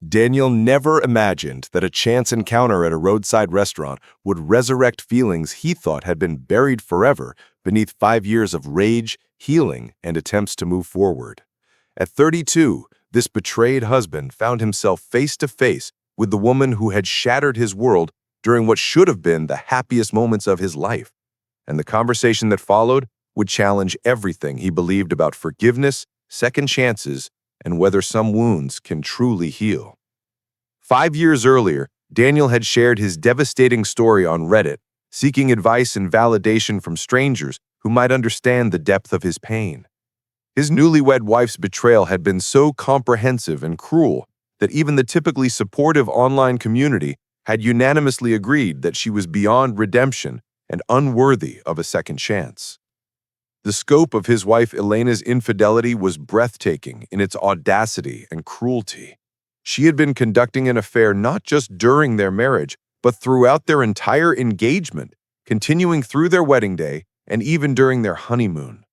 Daniel never imagined that a chance encounter at a roadside restaurant would resurrect feelings he thought had been buried forever beneath 5 years of rage, healing, and attempts to move forward. At 32, this betrayed husband found himself face to face with the woman who had shattered his world during what should have been the happiest moments of his life. And the conversation that followed would challenge everything he believed about forgiveness, second chances, and whether some wounds can truly heal. 5 years earlier, Daniel had shared his devastating story on Reddit, seeking advice and validation from strangers who might understand the depth of his pain. His newlywed wife's betrayal had been so comprehensive and cruel that even the typically supportive online community had unanimously agreed that she was beyond redemption and unworthy of a second chance. The scope of his wife Elena's infidelity was breathtaking in its audacity and cruelty. She had been conducting an affair not just during their marriage, but throughout their entire engagement, continuing through their wedding day and even during their honeymoon.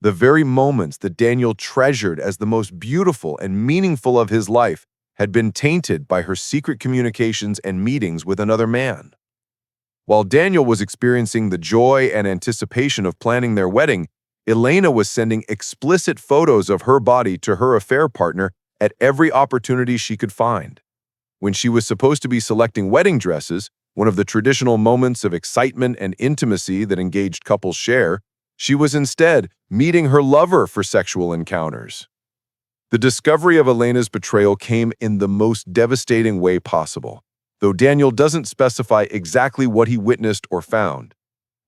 The very moments that Daniel treasured as the most beautiful and meaningful of his life had been tainted by her secret communications and meetings with another man. While Daniel was experiencing the joy and anticipation of planning their wedding, Elena was sending explicit photos of her body to her affair partner at every opportunity she could find. When she was supposed to be selecting wedding dresses, one of the traditional moments of excitement and intimacy that engaged couples share, she was instead meeting her lover for sexual encounters. The discovery of Elena's betrayal came in the most devastating way possible, though Daniel doesn't specify exactly what he witnessed or found.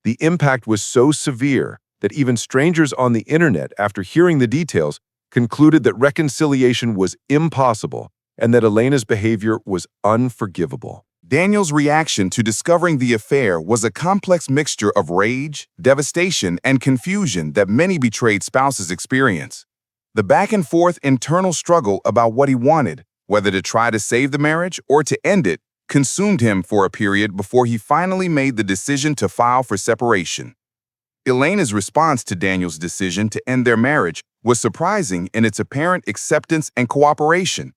The impact was so severe that even strangers on the internet, after hearing the details, concluded that reconciliation was impossible and that Elena's behavior was unforgivable. Daniel's reaction to discovering the affair was a complex mixture of rage, devastation, and confusion that many betrayed spouses experience. The back-and-forth internal struggle about what he wanted, whether to try to save the marriage or to end it, consumed him for a period before he finally made the decision to file for separation. Elena's response to Daniel's decision to end their marriage was surprising in its apparent acceptance and cooperation.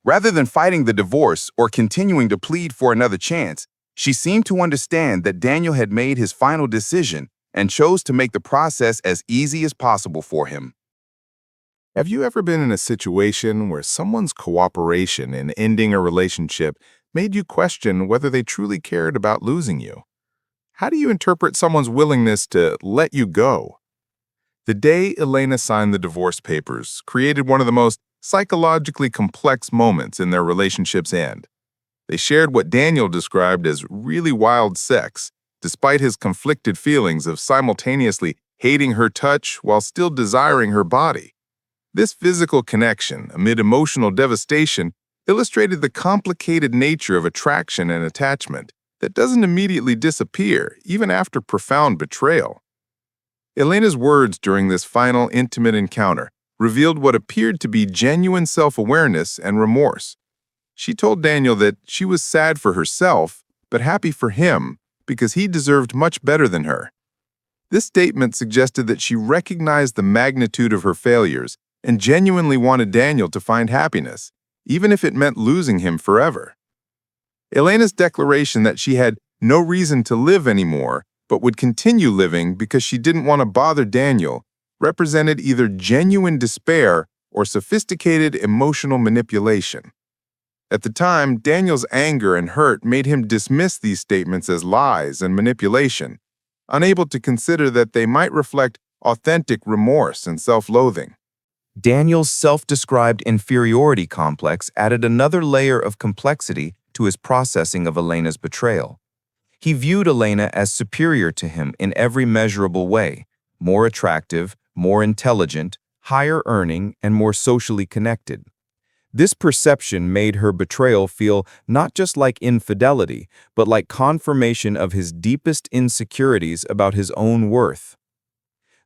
Rather than fighting the divorce or continuing to plead for another chance, she seemed to understand that Daniel had made his final decision and chose to make the process as easy as possible for him. Have you ever been in a situation where someone's cooperation in ending a relationship made you question whether they truly cared about losing you? How do you interpret someone's willingness to let you go? The day Elena signed the divorce papers created one of the most psychologically complex moments in their relationship's end. They shared what Daniel described as really wild sex, despite his conflicted feelings of simultaneously hating her touch while still desiring her body. This physical connection, amid emotional devastation, illustrated the complicated nature of attraction and attachment that doesn't immediately disappear, even after profound betrayal. Elena's words during this final intimate encounter revealed what appeared to be genuine self-awareness and remorse. She told Daniel that she was sad for herself, but happy for him because he deserved much better than her. This statement suggested that she recognized the magnitude of her failures and genuinely wanted Daniel to find happiness, even if it meant losing him forever. Elena's declaration that she had no reason to live anymore, but would continue living because she didn't want to bother Daniel, represented either genuine despair or sophisticated emotional manipulation. At the time, Daniel's anger and hurt made him dismiss these statements as lies and manipulation, unable to consider that they might reflect authentic remorse and self-loathing. Daniel's self-described inferiority complex added another layer of complexity to his processing of Elena's betrayal. He viewed Elena as superior to him in every measurable way, more attractive, more intelligent, higher earning, and more socially connected. This perception made her betrayal feel not just like infidelity, but like confirmation of his deepest insecurities about his own worth.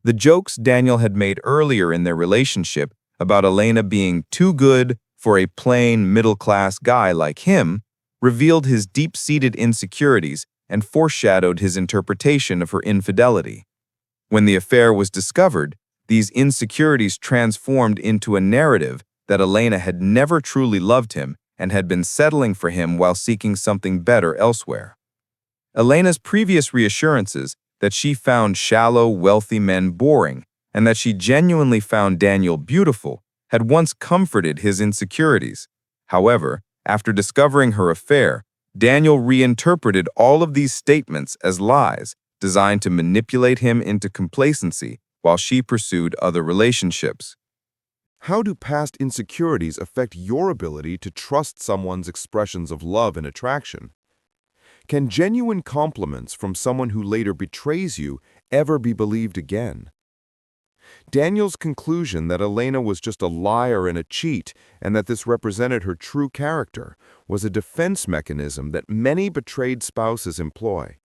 The jokes Daniel had made earlier in their relationship about Elena being too good for a plain, middle-class guy like him revealed his deep-seated insecurities and foreshadowed his interpretation of her infidelity. When the affair was discovered, these insecurities transformed into a narrative that Elena had never truly loved him and had been settling for him while seeking something better elsewhere. Elena's previous reassurances that she found shallow, wealthy men boring and that she genuinely found Daniel beautiful had once comforted his insecurities. However, after discovering her affair, Daniel reinterpreted all of these statements as lies designed to manipulate him into complacency while she pursued other relationships. How do past insecurities affect your ability to trust someone's expressions of love and attraction? Can genuine compliments from someone who later betrays you ever be believed again? Daniel's conclusion that Elena was just a liar and a cheat and that this represented her true character was a defense mechanism that many betrayed spouses employ.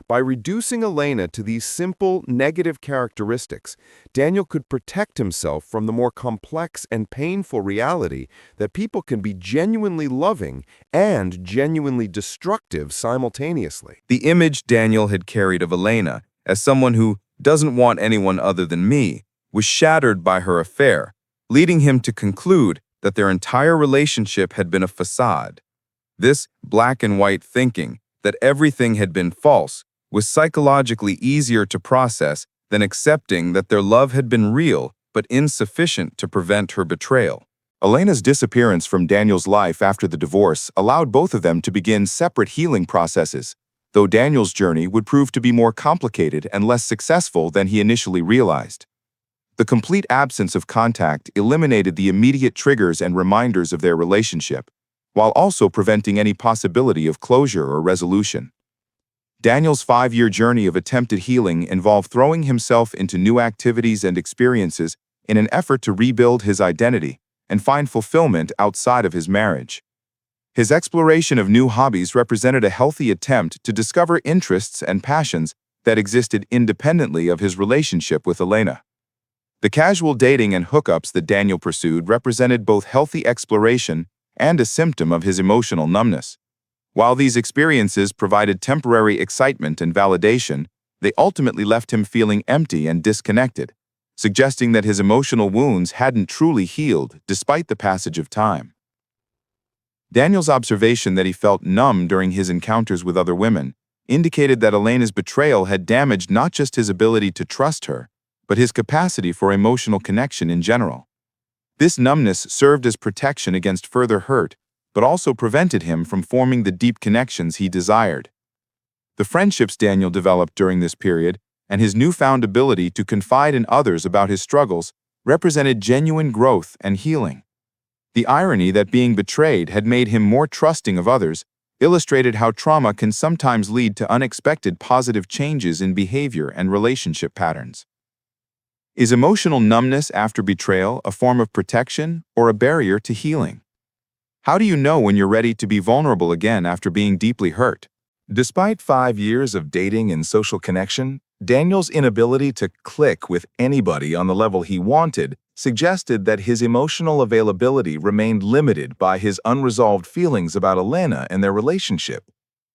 By reducing Elena to these simple, negative characteristics, Daniel could protect himself from the more complex and painful reality that people can be genuinely loving and genuinely destructive simultaneously. The image Daniel had carried of Elena as someone who doesn't want anyone other than me was shattered by her affair, leading him to conclude that their entire relationship had been a facade. This black and white thinking that everything had been false was psychologically easier to process than accepting that their love had been real but insufficient to prevent her betrayal. Elena's disappearance from Daniel's life after the divorce allowed both of them to begin separate healing processes, though Daniel's journey would prove to be more complicated and less successful than he initially realized. The complete absence of contact eliminated the immediate triggers and reminders of their relationship, while also preventing any possibility of closure or resolution. Daniel's 5-year journey of attempted healing involved throwing himself into new activities and experiences in an effort to rebuild his identity and find fulfillment outside of his marriage. His exploration of new hobbies represented a healthy attempt to discover interests and passions that existed independently of his relationship with Elena. The casual dating and hookups that Daniel pursued represented both healthy exploration and a symptom of his emotional numbness. While these experiences provided temporary excitement and validation, they ultimately left him feeling empty and disconnected, suggesting that his emotional wounds hadn't truly healed despite the passage of time. Daniel's observation that he felt numb during his encounters with other women indicated that Elena's betrayal had damaged not just his ability to trust her, but his capacity for emotional connection in general. This numbness served as protection against further hurt, but also prevented him from forming the deep connections he desired. The friendships Daniel developed during this period and his newfound ability to confide in others about his struggles represented genuine growth and healing. The irony that being betrayed had made him more trusting of others illustrated how trauma can sometimes lead to unexpected positive changes in behavior and relationship patterns. Is emotional numbness after betrayal a form of protection or a barrier to healing? How do you know when you're ready to be vulnerable again after being deeply hurt? Despite 5 years of dating and social connection, Daniel's inability to click with anybody on the level he wanted suggested that his emotional availability remained limited by his unresolved feelings about Elena and their relationship.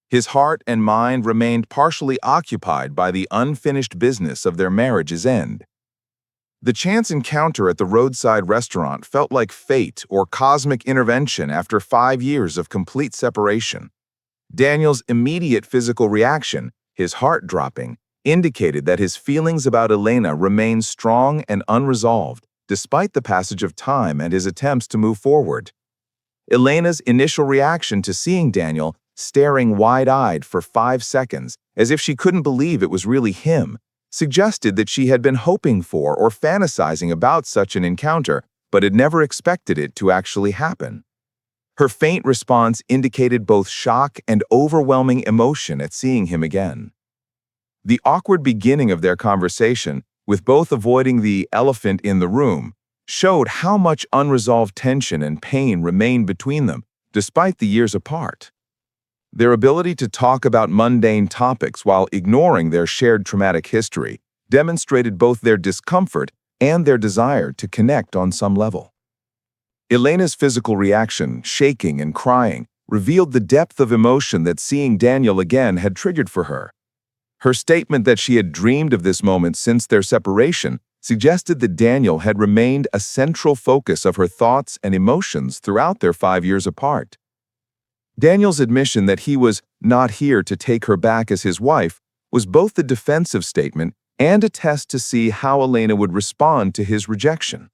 His heart and mind remained partially occupied by the unfinished business of their marriage's end. The chance encounter at the roadside restaurant felt like fate or cosmic intervention after 5 years of complete separation. Daniel's immediate physical reaction, his heart dropping, indicated that his feelings about Elena remained strong and unresolved, despite the passage of time and his attempts to move forward. Elena's initial reaction to seeing Daniel staring wide-eyed for 5 seconds, as if she couldn't believe it was really him, suggested that she had been hoping for or fantasizing about such an encounter, but had never expected it to actually happen. Her faint response indicated both shock and overwhelming emotion at seeing him again. The awkward beginning of their conversation, with both avoiding the elephant in the room, showed how much unresolved tension and pain remained between them, despite the years apart. Their ability to talk about mundane topics while ignoring their shared traumatic history demonstrated both their discomfort and their desire to connect on some level. Elena's physical reaction, shaking and crying, revealed the depth of emotion that seeing Daniel again had triggered for her. Her statement that she had dreamed of this moment since their separation suggested that Daniel had remained a central focus of her thoughts and emotions throughout their 5 years apart. Daniel's admission that he was not here to take her back as his wife was both a defensive statement and a test to see how Elena would respond to his rejection.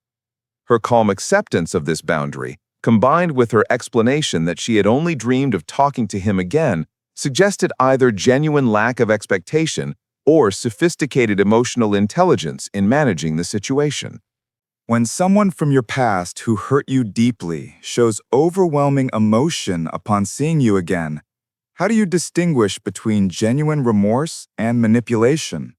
Her calm acceptance of this boundary, combined with her explanation that she had only dreamed of talking to him again, suggested either genuine lack of expectation or sophisticated emotional intelligence in managing the situation. When someone from your past who hurt you deeply shows overwhelming emotion upon seeing you again, how do you distinguish between genuine remorse and manipulation?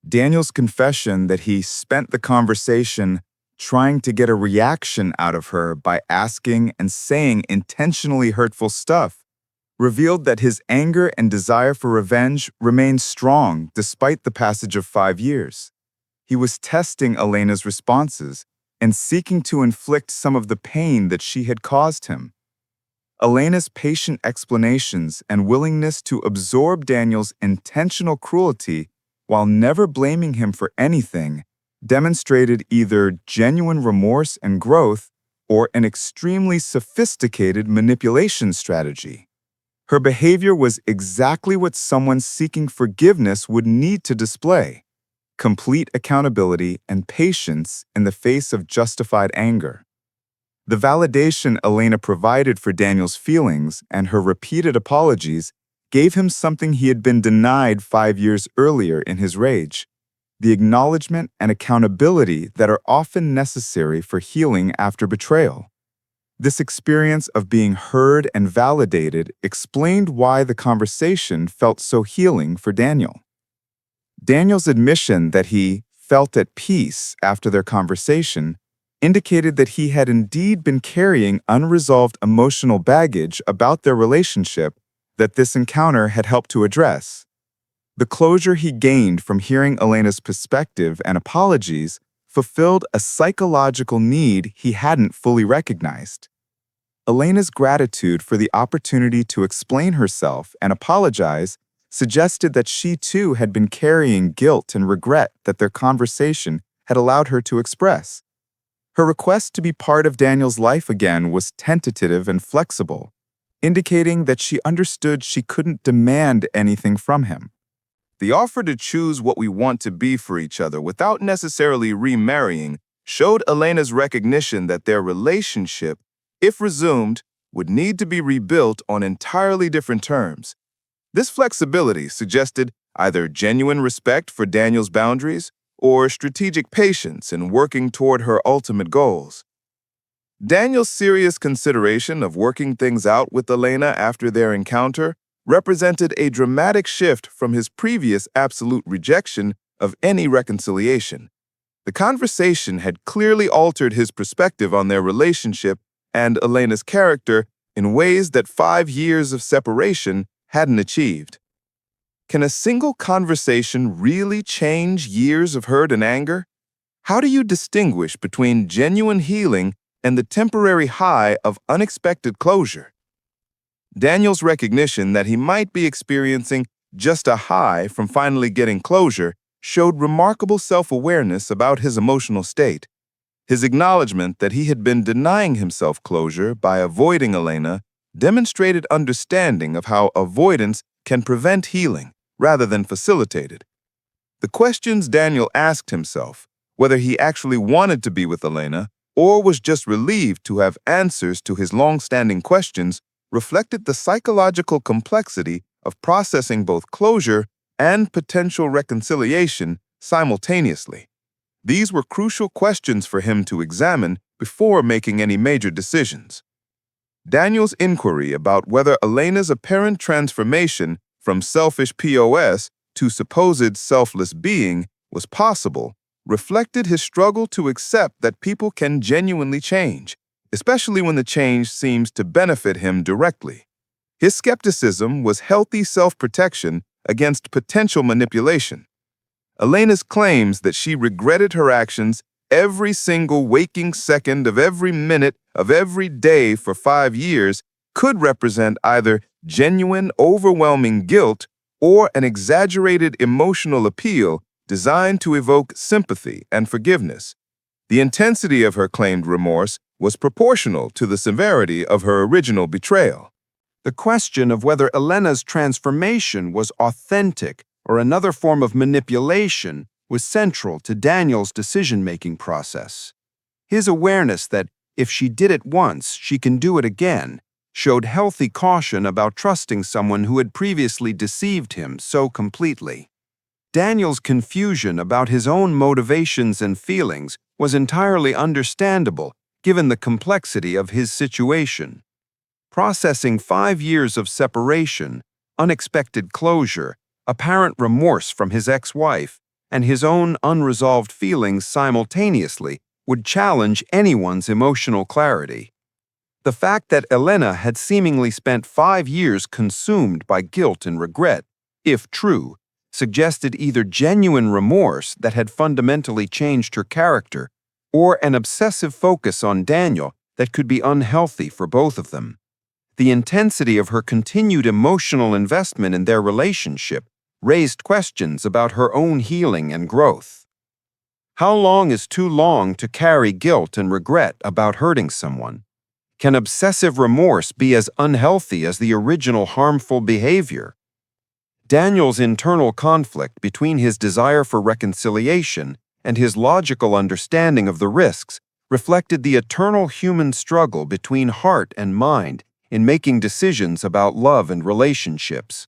Daniel's confession that he spent the conversation trying to get a reaction out of her by asking and saying intentionally hurtful stuff revealed that his anger and desire for revenge remained strong despite the passage of 5 years. He was testing Elena's responses and seeking to inflict some of the pain that she had caused him. Elena's patient explanations and willingness to absorb Daniel's intentional cruelty while never blaming him for anything demonstrated either genuine remorse and growth or an extremely sophisticated manipulation strategy. Her behavior was exactly what someone seeking forgiveness would need to display: complete accountability and patience in the face of justified anger. The validation Elena provided for Daniel's feelings and her repeated apologies gave him something he had been denied 5 years earlier in his rage: the acknowledgement and accountability that are often necessary for healing after betrayal. This experience of being heard and validated explained why the conversation felt so healing for Daniel. Daniel's admission that he felt at peace after their conversation indicated that he had indeed been carrying unresolved emotional baggage about their relationship that this encounter had helped to address. The closure he gained from hearing Elena's perspective and apologies fulfilled a psychological need he hadn't fully recognized. Elena's gratitude for the opportunity to explain herself and apologize suggested that she too had been carrying guilt and regret that their conversation had allowed her to express. Her request to be part of Daniel's life again was tentative and flexible, indicating that she understood she couldn't demand anything from him. The offer to choose what we want to be for each other without necessarily remarrying showed Elena's recognition that their relationship, if resumed, would need to be rebuilt on entirely different terms. This flexibility suggested either genuine respect for Daniel's boundaries or strategic patience in working toward her ultimate goals. Daniel's serious consideration of working things out with Elena after their encounter represented a dramatic shift from his previous absolute rejection of any reconciliation. The conversation had clearly altered his perspective on their relationship and Elena's character in ways that 5 years of separation hadn't achieved. Can a single conversation really change years of hurt and anger? How do you distinguish between genuine healing and the temporary high of unexpected closure? Daniel's recognition that he might be experiencing just a high from finally getting closure showed remarkable self-awareness about his emotional state. His acknowledgement that he had been denying himself closure by avoiding Elena demonstrated understanding of how avoidance can prevent healing rather than facilitate it. The questions Daniel asked himself, whether he actually wanted to be with Elena or was just relieved to have answers to his long-standing questions, reflected the psychological complexity of processing both closure and potential reconciliation simultaneously. These were crucial questions for him to examine before making any major decisions. Daniel's inquiry about whether Elena's apparent transformation from selfish POS to supposed selfless being was possible reflected his struggle to accept that people can genuinely change, especially when the change seems to benefit him directly. His skepticism was healthy self-protection against potential manipulation. Elena's claims that she regretted her actions every single waking second of every minute of every day for 5 years could represent either genuine, overwhelming guilt or an exaggerated emotional appeal designed to evoke sympathy and forgiveness. The intensity of her claimed remorse was proportional to the severity of her original betrayal. The question of whether Elena's transformation was authentic or another form of manipulation was central to Daniel's decision-making process. His awareness that if she did it once, she can do it again, showed healthy caution about trusting someone who had previously deceived him so completely. Daniel's confusion about his own motivations and feelings was entirely understandable given the complexity of his situation. Processing 5 years of separation, unexpected closure, apparent remorse from his ex-wife, and his own unresolved feelings simultaneously would challenge anyone's emotional clarity. The fact that Elena had seemingly spent 5 years consumed by guilt and regret, if true, suggested either genuine remorse that had fundamentally changed her character or an obsessive focus on Daniel that could be unhealthy for both of them. The intensity of her continued emotional investment in their relationship raised questions about her own healing and growth. How long is too long to carry guilt and regret about hurting someone? Can obsessive remorse be as unhealthy as the original harmful behavior? Daniel's internal conflict between his desire for reconciliation and his logical understanding of the risks reflected the eternal human struggle between heart and mind in making decisions about love and relationships.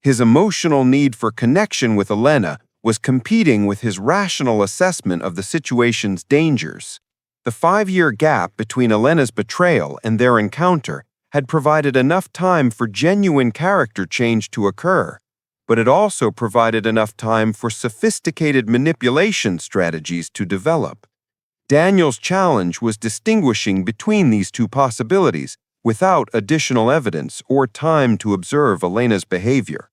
His emotional need for connection with Elena was competing with his rational assessment of the situation's dangers. The 5-year gap between Elena's betrayal and their encounter had provided enough time for genuine character change to occur, but it also provided enough time for sophisticated manipulation strategies to develop. Daniel's challenge was distinguishing between these two possibilities without additional evidence or time to observe Elena's behavior.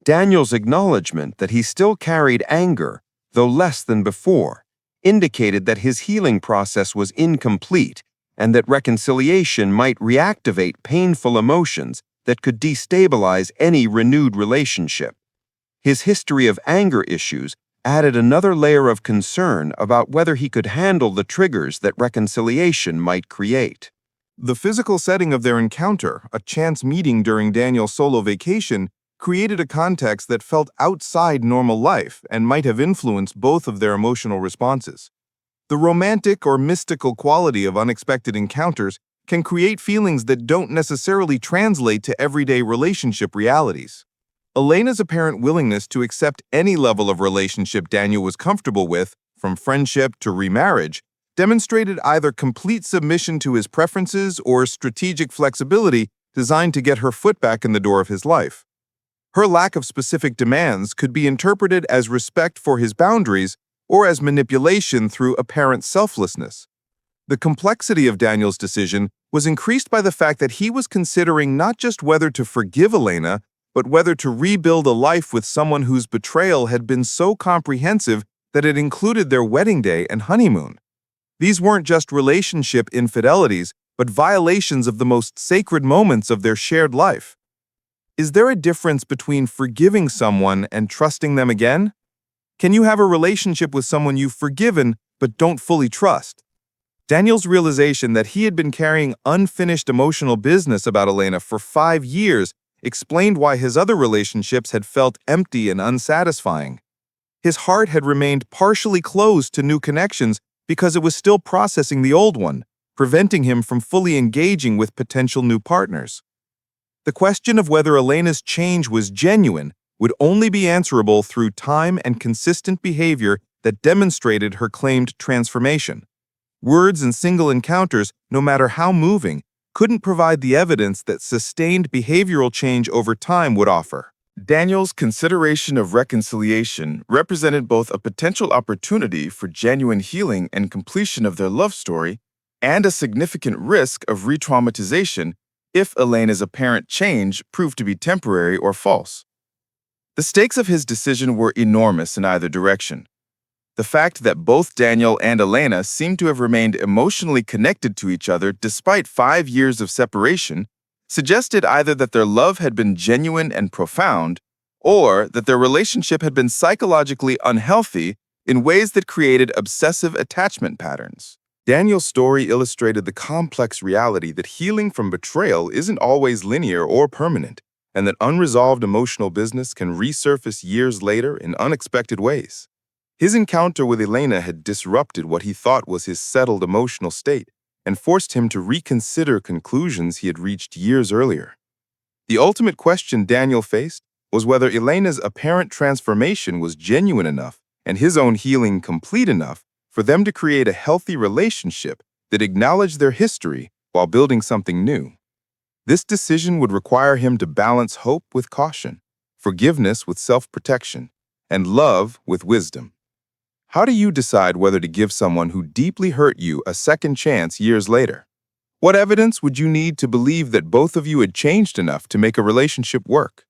Daniel's acknowledgement that he still carried anger, though less than before, indicated that his healing process was incomplete and that reconciliation might reactivate painful emotions that could destabilize any renewed relationship. His history of anger issues added another layer of concern about whether he could handle the triggers that reconciliation might create. The physical setting of their encounter, a chance meeting during Daniel's solo vacation, created a context that felt outside normal life and might have influenced both of their emotional responses. The romantic or mystical quality of unexpected encounters can create feelings that don't necessarily translate to everyday relationship realities. Elena's apparent willingness to accept any level of relationship Daniel was comfortable with, from friendship to remarriage, demonstrated either complete submission to his preferences or strategic flexibility designed to get her foot back in the door of his life. Her lack of specific demands could be interpreted as respect for his boundaries or as manipulation through apparent selflessness. The complexity of Daniel's decision was increased by the fact that he was considering not just whether to forgive Elena, but whether to rebuild a life with someone whose betrayal had been so comprehensive that it included their wedding day and honeymoon. These weren't just relationship infidelities, but violations of the most sacred moments of their shared life. Is there a difference between forgiving someone and trusting them again? Can you have a relationship with someone you've forgiven but don't fully trust? Daniel's realization that he had been carrying unfinished emotional business about Elena for 5 years explained why his other relationships had felt empty and unsatisfying. His heart had remained partially closed to new connections because it was still processing the old one, preventing him from fully engaging with potential new partners. The question of whether Elena's change was genuine would only be answerable through time and consistent behavior that demonstrated her claimed transformation. Words and single encounters, no matter how moving, couldn't provide the evidence that sustained behavioral change over time would offer. Daniel's consideration of reconciliation represented both a potential opportunity for genuine healing and completion of their love story and a significant risk of re-traumatization if Elena's apparent change proved to be temporary or false. The stakes of his decision were enormous in either direction. The fact that both Daniel and Elena seemed to have remained emotionally connected to each other despite 5 years of separation suggested either that their love had been genuine and profound, or that their relationship had been psychologically unhealthy in ways that created obsessive attachment patterns. Daniel's story illustrated the complex reality that healing from betrayal isn't always linear or permanent, and that unresolved emotional business can resurface years later in unexpected ways. His encounter with Elena had disrupted what he thought was his settled emotional state and forced him to reconsider conclusions he had reached years earlier. The ultimate question Daniel faced was whether Elena's apparent transformation was genuine enough and his own healing complete enough for them to create a healthy relationship that acknowledged their history while building something new. This decision would require him to balance hope with caution, forgiveness with self-protection, and love with wisdom. How do you decide whether to give someone who deeply hurt you a second chance years later? What evidence would you need to believe that both of you had changed enough to make a relationship work?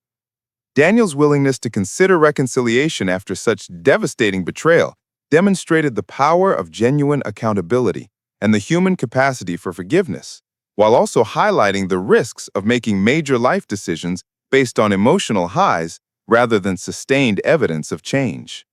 Daniel's willingness to consider reconciliation after such devastating betrayal demonstrated the power of genuine accountability and the human capacity for forgiveness, while also highlighting the risks of making major life decisions based on emotional highs rather than sustained evidence of change.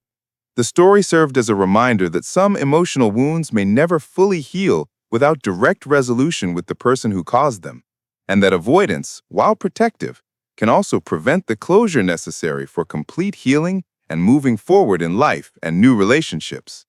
The story served as a reminder that some emotional wounds may never fully heal without direct resolution with the person who caused them, and that avoidance, while protective, can also prevent the closure necessary for complete healing and moving forward in life and new relationships.